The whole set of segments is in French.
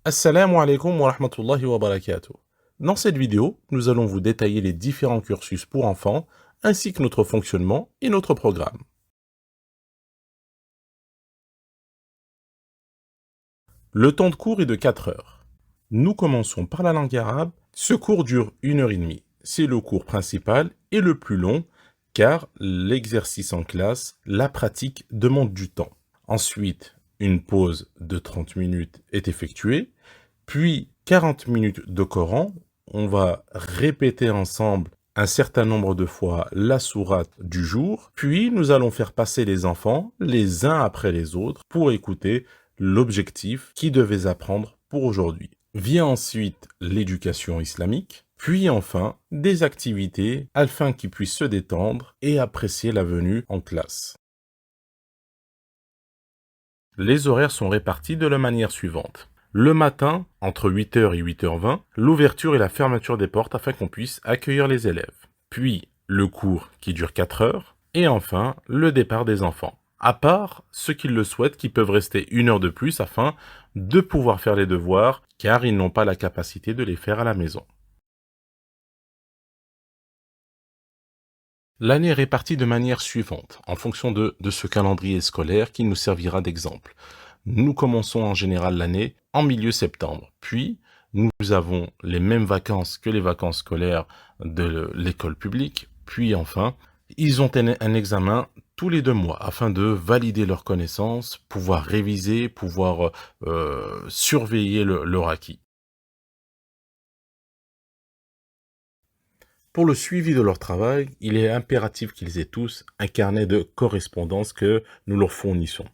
Assalamu alaikum wa rahmatullahi wa barakatuh. Dans cette vidéo, nous allons vous détailler les différents cursus pour enfants, ainsi que notre fonctionnement et notre programme. Le temps de cours est de 4 heures. Nous commençons par la langue arabe. Ce cours dure 1 heure et demie. C'est le cours principal et le plus long, car l'exercice en classe, la pratique demande du temps. Ensuite, une pause de 30 minutes est effectuée, puis 40 minutes de Coran. On va répéter ensemble un certain nombre de fois la sourate du jour, puis nous allons faire passer les enfants les uns après les autres pour écouter l'objectif qu'ils devaient apprendre pour aujourd'hui. Vient ensuite l'éducation islamique, puis enfin des activités afin qu'ils puissent se détendre et apprécier la venue en classe. Les horaires sont répartis de la manière suivante. Le matin, entre 8 h et 8 h 20, l'ouverture et la fermeture des portes afin qu'on puisse accueillir les élèves. Puis, le cours qui dure 4 heures. Et enfin, le départ des enfants. À part ceux qui le souhaitent, qui peuvent rester 1 heure de plus afin de pouvoir faire les devoirs, car ils n'ont pas la capacité de les faire à la maison. L'année est répartie de manière suivante, en fonction de ce calendrier scolaire qui nous servira d'exemple. Nous commençons en général l'année en milieu septembre, puis nous avons les mêmes vacances que les vacances scolaires de l'école publique, puis enfin, ils ont un examen tous les 2 mois afin de valider leurs connaissances, pouvoir réviser, pouvoir surveiller leur acquis. Pour le suivi de leur travail, il est impératif qu'ils aient tous un carnet de correspondance que nous leur fournissons.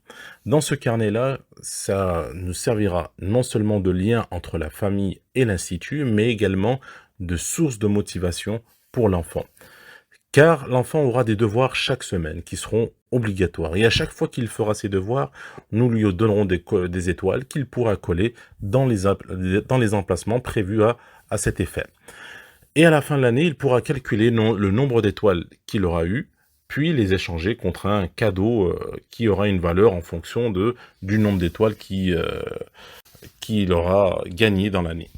Dans ce carnet-là, ça nous servira non seulement de lien entre la famille et l'institut, mais également de source de motivation pour l'enfant. Car l'enfant aura des devoirs chaque semaine qui seront obligatoires. Et à chaque fois qu'il fera ses devoirs, nous lui donnerons des étoiles qu'il pourra coller dans les emplacements prévus à cet effet. Et à la fin de l'année, il pourra calculer le nombre d'étoiles qu'il aura eu, puis les échanger contre un cadeau qui aura une valeur en fonction du nombre d'étoiles qu'il aura gagné dans l'année.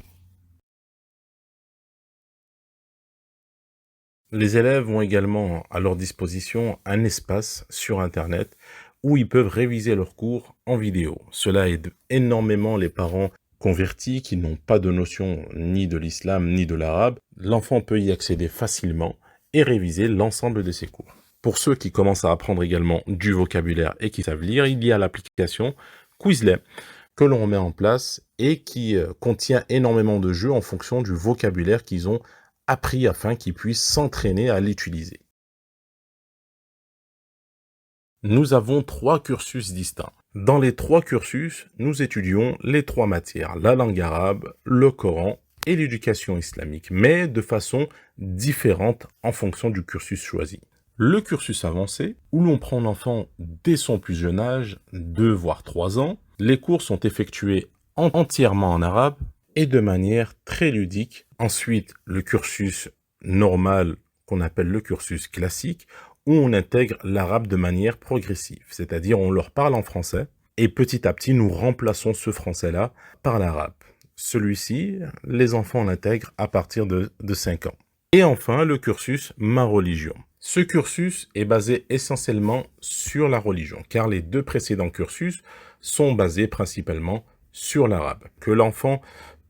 Les élèves ont également à leur disposition un espace sur Internet où ils peuvent réviser leurs cours en vidéo. Cela aide énormément les parents convertis qui n'ont pas de notion ni de l'islam ni de l'arabe. L'enfant peut y accéder facilement et réviser l'ensemble de ses cours. Pour ceux qui commencent à apprendre également du vocabulaire et qui savent lire, il y a l'application Quizlet que l'on met en place et qui contient énormément de jeux en fonction du vocabulaire qu'ils ont appris afin qu'ils puissent s'entraîner à l'utiliser. Nous avons 3 cursus distincts. Dans les 3 cursus, nous étudions les 3 matières, la langue arabe, le Coran et l'éducation islamique, mais de façon différente en fonction du cursus choisi. Le cursus avancé, où l'on prend l'enfant dès son plus jeune âge, 2 voire 3 ans, les cours sont effectués entièrement en arabe et de manière très ludique. Ensuite, le cursus normal, qu'on appelle le cursus classique, où on intègre l'arabe de manière progressive, c'est-à-dire on leur parle en français, et petit à petit, nous remplaçons ce français-là par l'arabe. Celui-ci, les enfants l'intègrent à partir de 5 ans. Et enfin, le cursus Ma Religion. Ce cursus est basé essentiellement sur la religion, car les 2 précédents cursus sont basés principalement sur l'arabe. Que l'enfant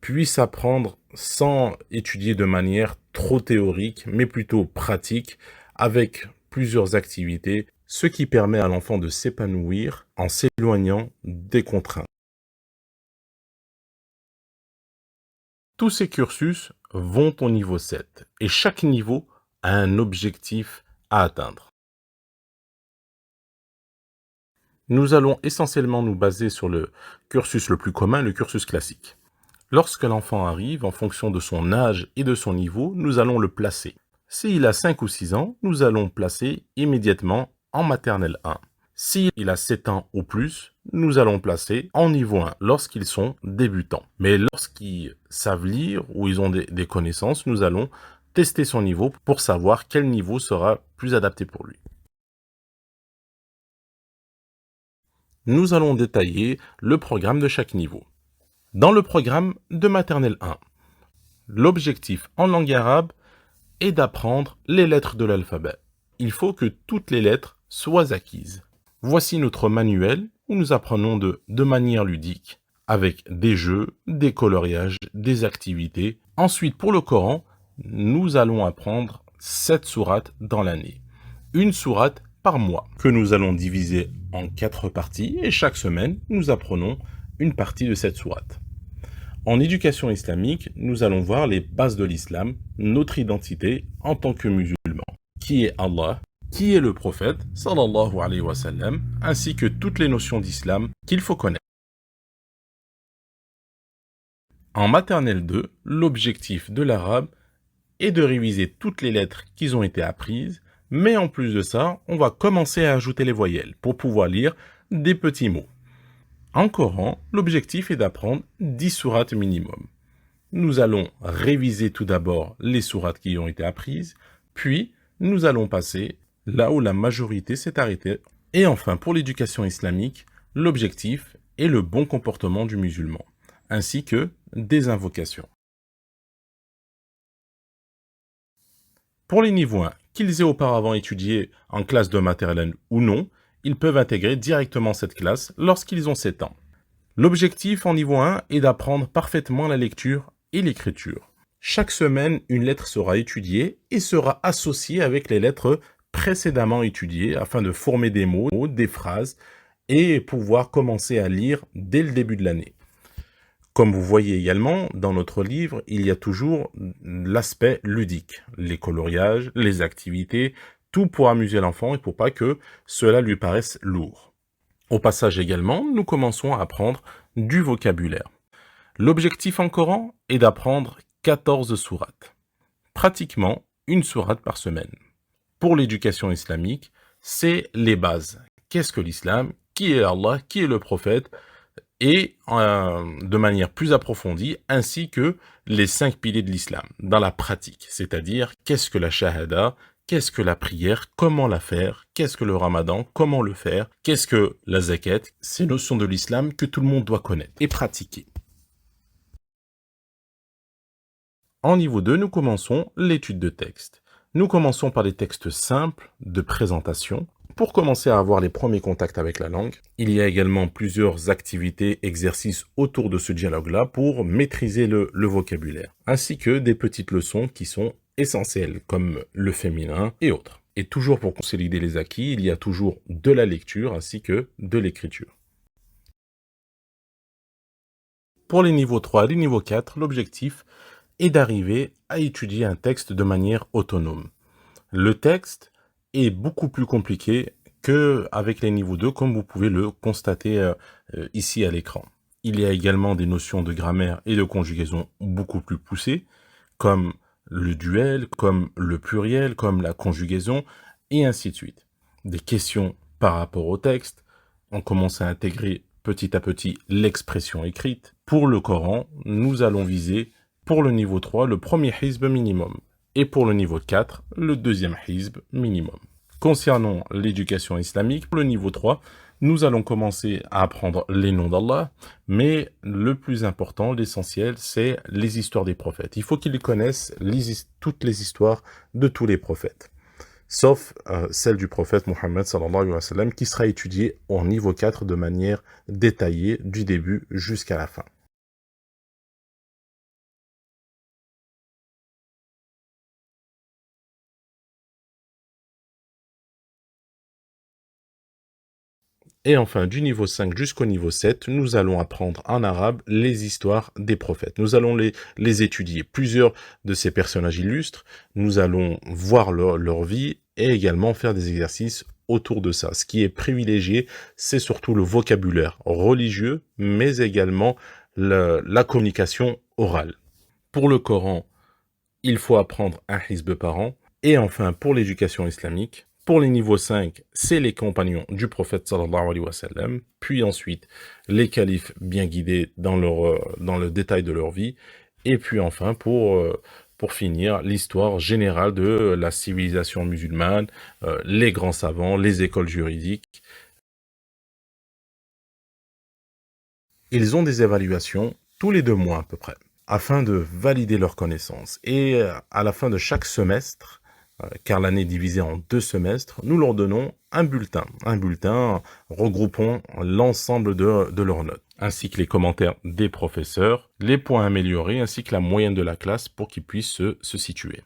puisse apprendre sans étudier de manière trop théorique, mais plutôt pratique, avec plusieurs activités, ce qui permet à l'enfant de s'épanouir en s'éloignant des contraintes. Tous ces cursus vont au niveau 7 et chaque niveau a un objectif à atteindre. Nous allons essentiellement nous baser sur le cursus le plus commun, le cursus classique. Lorsque l'enfant arrive, en fonction de son âge et de son niveau, nous allons le placer. S'il a 5 ou 6 ans, nous allons le placer immédiatement en maternelle 1. S'il a 7 ans ou plus, nous allons placer en niveau 1 lorsqu'ils sont débutants. Mais lorsqu'ils savent lire ou ils ont des connaissances, nous allons tester son niveau pour savoir quel niveau sera plus adapté pour lui. Nous allons détailler le programme de chaque niveau. Dans le programme de maternelle 1, l'objectif en langue arabe est d'apprendre les lettres de l'alphabet. Il faut que toutes les lettres soient acquises. Voici notre manuel où nous apprenons de manière ludique, avec des jeux, des coloriages, des activités. Ensuite, pour le Coran, nous allons apprendre 7 sourates dans l'année. Une sourate par mois, que nous allons diviser en 4 parties, et chaque semaine, nous apprenons une partie de cette sourate. En éducation islamique, nous allons voir les bases de l'islam, notre identité en tant que musulmans. Qui est Allah, qui est le prophète, sallallahu alayhi wa sallam, ainsi que toutes les notions d'islam qu'il faut connaître. En maternelle 2, l'objectif de l'arabe est de réviser toutes les lettres qui ont été apprises, mais en plus de ça, on va commencer à ajouter les voyelles pour pouvoir lire des petits mots. En Coran, l'objectif est d'apprendre 10 sourates minimum. Nous allons réviser tout d'abord les sourates qui ont été apprises, puis nous allons passer là où la majorité s'est arrêtée. Et enfin, pour l'éducation islamique, l'objectif est le bon comportement du musulman, ainsi que des invocations. Pour les niveaux 1, qu'ils aient auparavant étudié en classe de maternelle ou non, ils peuvent intégrer directement cette classe lorsqu'ils ont 7 ans. L'objectif en niveau 1 est d'apprendre parfaitement la lecture et l'écriture. Chaque semaine, une lettre sera étudiée et sera associée avec les lettres précédemment étudiées afin de former des mots, des phrases et pouvoir commencer à lire dès le début de l'année. Comme vous voyez également, dans notre livre, il y a toujours l'aspect ludique, les coloriages, les activités, tout pour amuser l'enfant et pour pas que cela lui paraisse lourd. Au passage également, nous commençons à apprendre du vocabulaire. L'objectif en Coran est d'apprendre 14 sourates, pratiquement une sourate par semaine. Pour l'éducation islamique, c'est les bases. Qu'est-ce que l'islam? Qui est Allah? Qui est le prophète? Et de manière plus approfondie, ainsi que les 5 piliers de l'islam, dans la pratique, c'est-à-dire qu'est-ce que la shahada, qu'est-ce que la prière, comment la faire, qu'est-ce que le ramadan, comment le faire, qu'est-ce que la zakat, ces notions de l'islam que tout le monde doit connaître et pratiquer. En niveau 2, nous commençons l'étude de texte. Nous commençons par les textes simples de présentation, pour commencer à avoir les premiers contacts avec la langue. Il y a également plusieurs activités, exercices autour de ce dialogue-là pour maîtriser le vocabulaire, ainsi que des petites leçons qui sont essentielles, comme le féminin et autres. Et toujours pour consolider les acquis, il y a toujours de la lecture ainsi que de l'écriture. Pour les niveaux 3 et les niveaux 4, l'objectif est d'arriver à étudier un texte de manière autonome. Le texte est beaucoup plus compliqué qu'avec les niveaux 2, comme vous pouvez le constater ici à l'écran. Il y a également des notions de grammaire et de conjugaison beaucoup plus poussées, comme le duel, comme le pluriel, comme la conjugaison, et ainsi de suite. Des questions par rapport au texte. On commence à intégrer petit à petit l'expression écrite. Pour le Coran, nous allons viser, pour le niveau 3, le premier hizb minimum. Et pour le niveau 4, le deuxième hizb minimum. Concernant l'éducation islamique, pour le niveau 3, nous allons commencer à apprendre les noms d'Allah, mais le plus important, l'essentiel, c'est les histoires des prophètes. Il faut qu'ils connaissent toutes les histoires de tous les prophètes, sauf celle du prophète Mohammed sallallahu alayhi wa sallam, qui sera étudiée au niveau 4 de manière détaillée du début jusqu'à la fin. Et enfin, du niveau 5 jusqu'au niveau 7, nous allons apprendre en arabe les histoires des prophètes. Nous allons les étudier. Plusieurs de ces personnages illustres, nous allons voir leur vie et également faire des exercices autour de ça. Ce qui est privilégié, c'est surtout le vocabulaire religieux, mais également la communication orale. Pour le Coran, il faut apprendre un hizb par an. Et enfin, pour l'éducation islamique, pour les niveaux 5, c'est les compagnons du prophète sallallahu alayhi wa sallam, puis ensuite les califes bien guidés dans le détail de leur vie, et puis enfin pour finir, l'histoire générale de la civilisation musulmane, les grands savants, les écoles juridiques. Ils ont des évaluations tous les 2 mois à peu près, afin de valider leurs connaissances. Et à la fin de chaque semestre, car l'année est divisée en 2 semestres, nous leur donnons un bulletin regroupant l'ensemble de leurs notes, ainsi que les commentaires des professeurs, les points améliorés, ainsi que la moyenne de la classe pour qu'ils puissent se situer.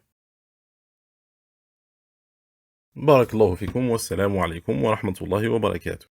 Barakallahu fikum wa salamu alaykum wa rahmatullahi wa barakatuh.